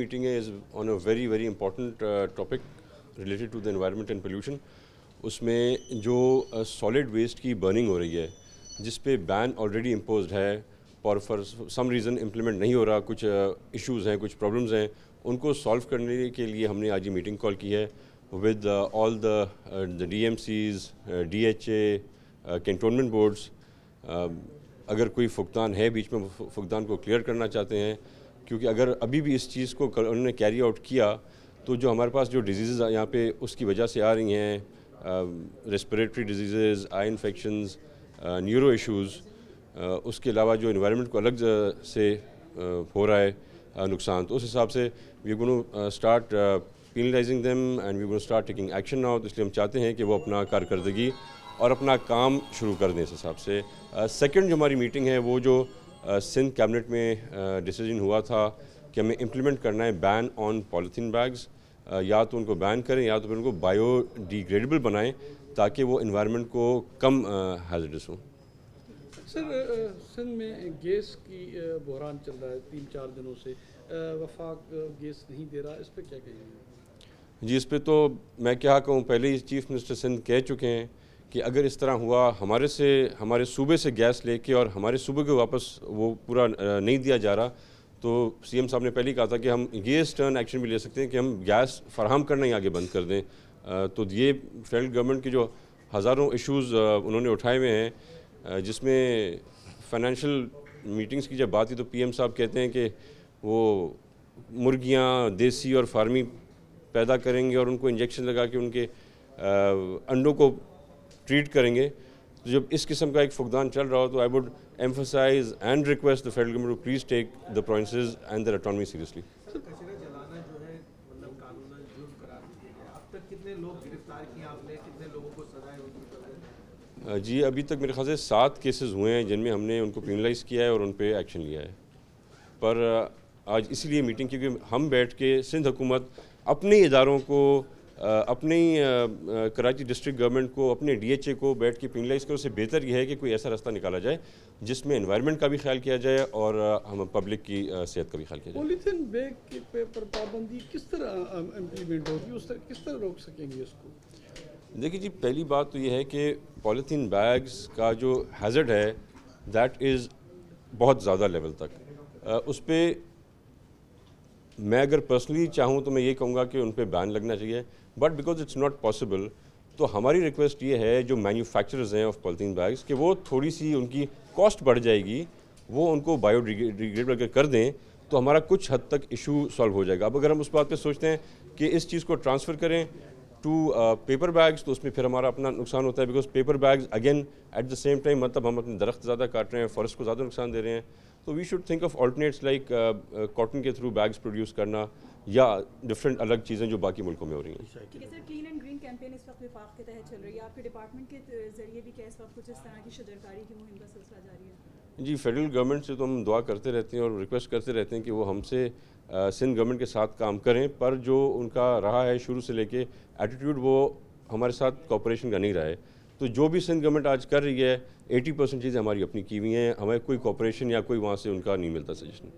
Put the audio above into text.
Meeting ہے is on a very very important topic related to the environment and pollution. اس میں جو solid waste کی burning ہو رہی ہے جس پہ بین آلریڈی امپوزڈ ہے اور فار سم ریزن امپلیمنٹ نہیں ہو رہا, کچھ ایشوز ہیں, کچھ پرابلمز ہیں, ان کو سالو کرنے کے لیے ہم نے آج یہ میٹنگ کال کی ہے with all the D M Cs, D H A, cantonment boards. اگر کوئی فقدان ہے بیچ میں, فقدان کو کلیئر کرنا چاہتے ہیں, کیونکہ اگر ابھی بھی اس چیز کو انہوں نے کیری آؤٹ کیا تو جو ہمارے پاس جو ڈیزیزز یہاں پہ اس کی وجہ سے آ رہی ہیں, ریسپریٹری ڈیزیزز, آئی انفیکشنز, نیورو ایشوز, اس کے علاوہ جو انوائرمنٹ کو الگ سے ہو رہا ہے نقصان, تو اس حساب سے we gonna start penalizing them and we gonna start taking action now. تو اس لیے ہم چاہتے ہیں کہ وہ اپنا کارکردگی اور اپنا کام شروع کر دیں اس حساب سے. سیکنڈ جو ہماری میٹنگ ہے وہ جو سندھ کیبنٹ میں ڈیسیجن ہوا تھا کہ ہمیں امپلیمنٹ کرنا ہے بین آن پالیتھین بیگز, یا تو ان کو بین کریں یا تو پھر ان کو بایو ڈیگریڈیبل بنائیں تاکہ وہ انوائرمنٹ کو کم ہیزرڈس ہوں. سر, سندھ میں گیس کی بحران چل رہا ہے 3-4 دنوں سے, وفاق گیس نہیں دے رہا, اس پہ کیا کہیں گے؟ جی, اس پہ تو میں کیا کہوں, پہلے ہی چیف منسٹر سندھ کہہ چکے ہیں کہ اگر اس طرح ہوا ہمارے صوبے سے گیس لے کے اور ہمارے صوبے کو واپس وہ پورا نہیں دیا جا رہا, تو سی ایم صاحب نے پہلے ہی کہا تھا کہ ہم یہ اسٹرن ایکشن بھی لے سکتے ہیں کہ ہم گیس فراہم کرنا ہی آگے بند کر دیں. تو یہ فیڈرل گورنمنٹ کے جو ہزاروں ایشوز انہوں نے اٹھائے ہوئے ہیں, جس میں فائنینشیل میٹنگز کی جب بات ہوئی تو پی ایم صاحب کہتے ہیں کہ وہ مرغیاں دیسی اور فارمی پیدا کریں گے اور ان کو انجیکشن لگا کے ان کے انڈوں کو ٹریٹ کریں گے. تو جب اس قسم کا ایک فقدان چل رہا ہو تو I would emphasize and request the federal government to please take the provinces and their autonomy seriously. جی, ابھی تک میرے خیال سے 7 کیسز ہوئے ہیں جن میں ہم نے ان کو پینلائز کیا ہے اور ان پہ ایکشن لیا ہے. پر آج اسی لیے میٹنگ کیونکہ ہم بیٹھ کے سندھ حکومت اپنے اداروں کو, اپنی کراچی ڈسٹرکٹ گورنمنٹ کو, اپنے ڈی ایچ اے کو بیٹھ کے پینلائز کرنے سے بہتر یہ ہے کہ کوئی ایسا راستہ نکالا جائے جس میں انوائرمنٹ کا بھی خیال کیا جائے اور ہم پبلک کی صحت کا بھی خیال کیا جائے. پولیتھین بیگ پر پابندی کس طرح امپلیمنٹ ہوگی, اس طرح کس طرح روک سکیں گے اس کو؟ دیکھیے جی, پہلی بات تو یہ ہے کہ پولیتھین بیگز کا جو ہیزرڈ ہے دیٹ از بہت زیادہ لیول تک. اس پہ میں اگر پرسنلی چاہوں تو میں یہ کہوں گا کہ ان پہ بین لگنا چاہیے, but because it's not possible تو ہماری ریکویسٹ یہ ہے جو مینوفیکچررز ہیں آف پولیتھین بیگز کہ وہ تھوڑی سی ان کی کاسٹ بڑھ جائے گی, وہ ان کو بایو ڈیگریڈیبل اگر کر دیں تو ہمارا کچھ حد تک ایشو سالو ہو جائے گا. اب اگر ہم اس بات پہ سوچتے ہیں کہ اس چیز کو ٹرانسفر کریں ٹو پیپر بیگز تو اس میں پھر ہمارا اپنا نقصان ہوتا ہے, because paper bags again at the same time مطلب ہم اپنے درخت زیادہ کاٹ رہے ہیں, فارسٹ کو زیادہ نقصان دے رہے ہیں. تو we should think of alternates like cotton کے تھرو بیگز پروڈیوس کرنا یا ڈفرینٹ الگ چیزیں جو باقی ملکوں میں ہو رہی ہیں. ٹھیک ہے سر, کلین اینڈ گرین کیمپین اس وقت وفاق کے تحت چل رہی ہے, آپ کے ڈپارٹمنٹ کے ذریعے بھی کیا اس وقت کچھ اس طرح کی شجرکاری کی مہم کا سلسلہ جاری ہے؟ جی, فیڈرل گورنمنٹ سے تو ہم دعا کرتے رہتے ہیں اور ریکویسٹ کرتے رہتے ہیں کہ وہ ہم سے سندھ گورنمنٹ کے ساتھ کام کریں, پر جو ان کا رہا ہے شروع سے لے کے ایٹیٹیوڈ وہ ہمارے ساتھ کوآپریشن کا نہیں رہا ہے. تو جو بھی سندھ گورنمنٹ آج کر رہی ہے 80% چیزیں ہماری اپنی کی ہوئی ہیں, ہمیں کوئی کوآپریشن یا کوئی وہاں سے ان کا نہیں ملتا سجیشن.